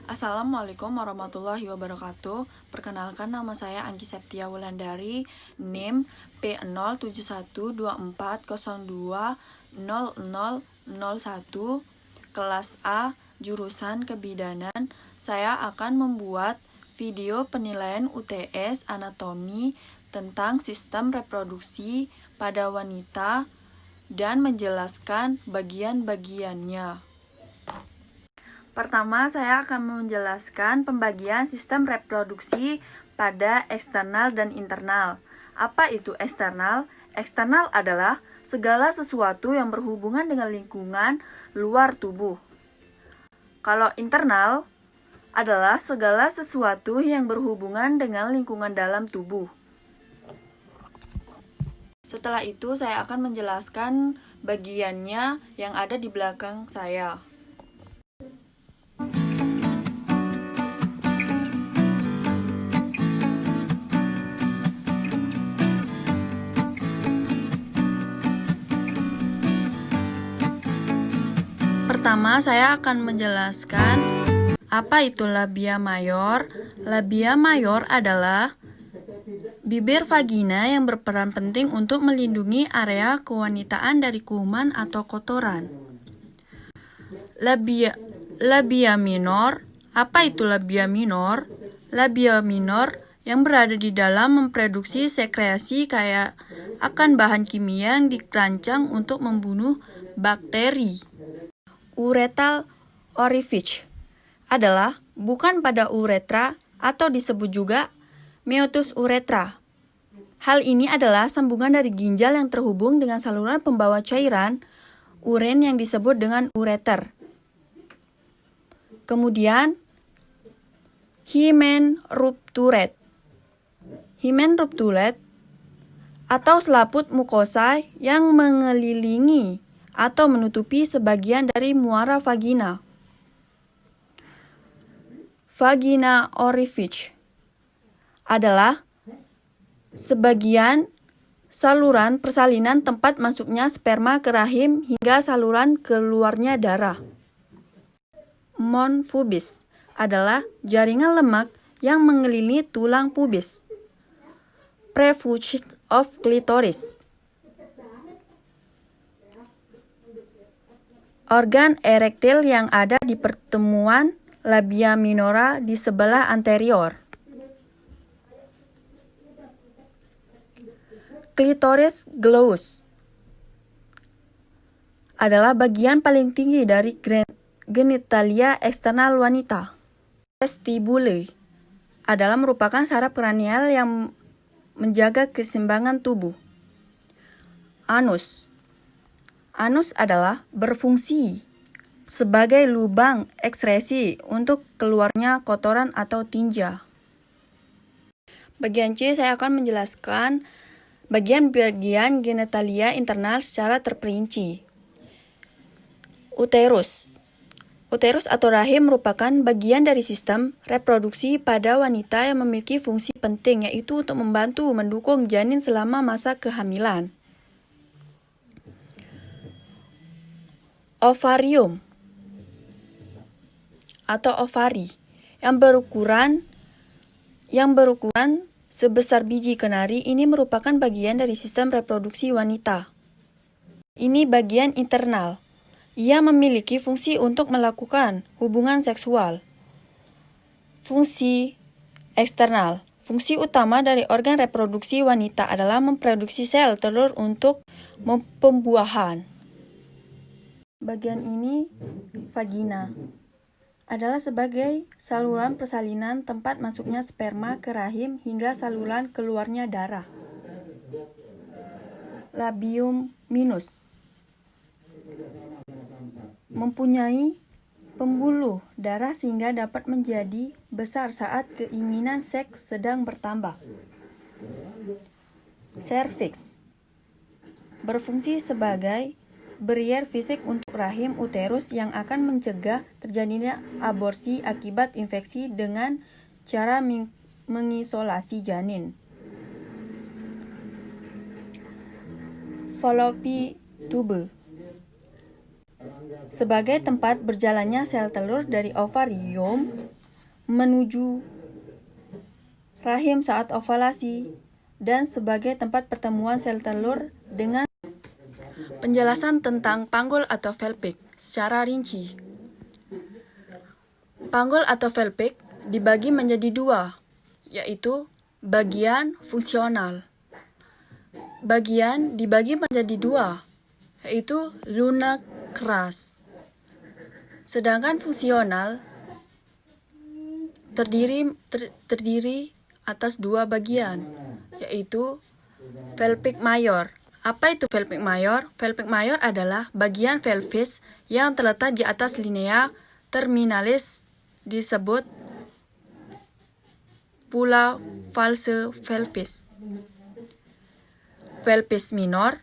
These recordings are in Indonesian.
Assalamualaikum warahmatullahi wabarakatuh. Perkenalkan, nama saya Anggi Septia Wulandari, NIM P07124020001, kelas A, jurusan Kebidanan. Saya akan membuat video penilaian UTS anatomi tentang sistem reproduksi pada wanita dan menjelaskan bagian-bagiannya. Pertama, saya akan menjelaskan pembagian sistem reproduksi pada eksternal dan internal. Apa itu eksternal? Eksternal adalah segala sesuatu yang berhubungan dengan lingkungan luar tubuh. Kalau internal adalah segala sesuatu yang berhubungan dengan lingkungan dalam tubuh. Setelah itu, saya akan menjelaskan bagiannya yang ada di belakang saya. Pertama, saya akan menjelaskan apa itu labia mayor. Labia mayor adalah bibir vagina yang berperan penting untuk melindungi area kewanitaan dari kuman atau kotoran. Labia minor. Apa itu labia minor? Labia minor yang berada di dalam memproduksi sekresi kayak akan bahan kimia yang dirancang untuk membunuh bakteri. Uretal orifice adalah bukan pada uretra atau disebut juga meatus uretra. Hal ini adalah sambungan dari ginjal yang terhubung dengan saluran pembawa cairan urin yang disebut dengan ureter. Kemudian, hymen rupturet. Hymen rupturet atau selaput mukosa yang mengelilingi atau menutupi sebagian dari muara vagina. Vagina orifice adalah sebagian saluran persalinan tempat masuknya sperma ke rahim hingga saluran keluarnya darah. Mons pubis adalah jaringan lemak yang mengelilingi tulang pubis. Prefuse of clitoris. Organ erektil yang ada di pertemuan labia minora di sebelah anterior. Clitoris gluteus adalah bagian paling tinggi dari genitalia eksternal wanita. Vestibule adalah merupakan saraf kranial yang menjaga keseimbangan tubuh. Anus adalah berfungsi sebagai lubang ekskresi untuk keluarnya kotoran atau tinja. Bagian C, saya akan menjelaskan bagian-bagian genitalia internal secara terperinci. Uterus atau rahim merupakan bagian dari sistem reproduksi pada wanita yang memiliki fungsi penting, yaitu untuk membantu mendukung janin selama masa kehamilan. Ovarium atau ovari yang berukuran sebesar biji kenari ini merupakan bagian dari sistem reproduksi wanita. Ini bagian internal. Ia memiliki fungsi untuk melakukan hubungan seksual. Fungsi eksternal. Fungsi utama dari organ reproduksi wanita adalah memproduksi sel telur untuk pembuahan. Bagian ini, vagina, adalah sebagai saluran persalinan tempat masuknya sperma ke rahim hingga saluran keluarnya darah. Labium minus mempunyai pembuluh darah sehingga dapat menjadi besar saat keinginan seks sedang bertambah. Cervix berfungsi sebagai barier fisik untuk rahim uterus yang akan mencegah terjadinya aborsi akibat infeksi dengan cara mengisolasi janin. Fallopian tube sebagai tempat berjalannya sel telur dari ovarium menuju rahim saat ovulasi, dan sebagai tempat pertemuan sel telur dengan penjelasan tentang panggul atau pelvic secara rinci. Panggul atau pelvic dibagi menjadi dua, yaitu bagian fungsional. Bagian dibagi menjadi dua, yaitu lunak keras. Sedangkan fungsional terdiri atas dua bagian, yaitu pelvic mayor. Apa itu pelvic mayor? Pelvic mayor adalah bagian pelvis yang terletak di atas linea terminalis, disebut pula false pelvis. Pelvis minor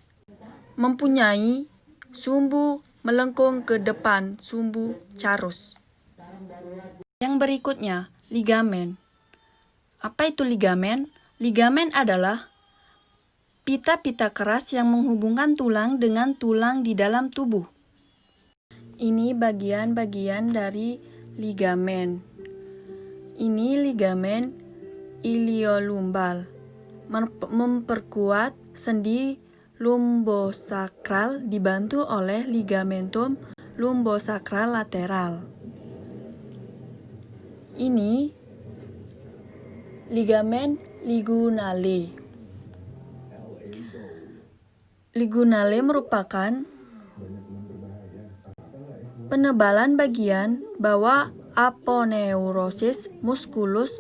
mempunyai sumbu melengkung ke depan sumbu carus. Yang berikutnya, ligamen. Apa itu ligamen? Ligamen adalah pita-pita keras yang menghubungkan tulang dengan tulang di dalam tubuh. Ini bagian-bagian dari ligamen. Ini ligamen iliolumbal, memperkuat sendi lumbosakral dibantu oleh ligamentum lumbosakral lateral. Ini ligamen ligulale. Ligulale merupakan penebalan bagian bawah aponeurosis musculus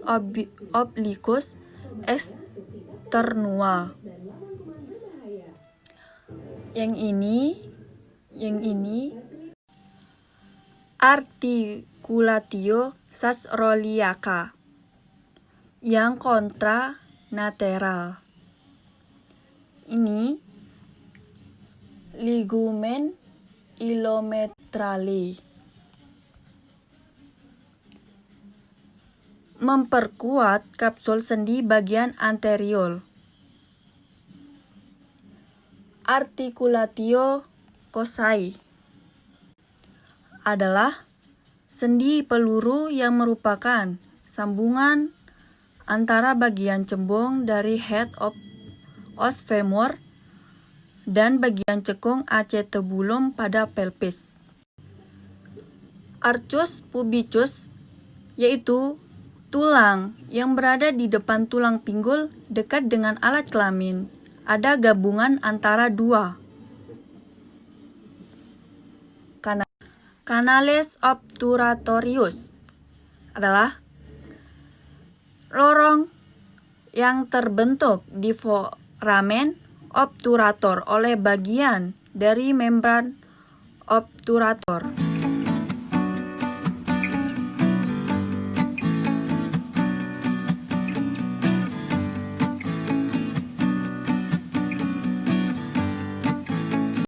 obliquus externua. Yang ini articulatio sacroiliaca yang kontralateral. Ini ligamen ilometrale, memperkuat kapsul sendi bagian anterior. Articulatio coxae adalah sendi peluru yang merupakan sambungan antara bagian cembung dari head of os femur dan bagian cekung acetobulum pada pelvis. Arcus pubicus yaitu tulang yang berada di depan tulang pinggul dekat dengan alat kelamin. Ada gabungan antara dua. Canales obturatorius adalah lorong yang terbentuk di foramen obturator oleh bagian dari membran obturator.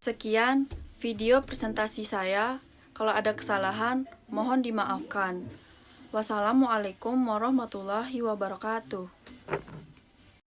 Sekian video presentasi saya. Kalau ada kesalahan, mohon dimaafkan. Wassalamualaikum warahmatullahi wabarakatuh.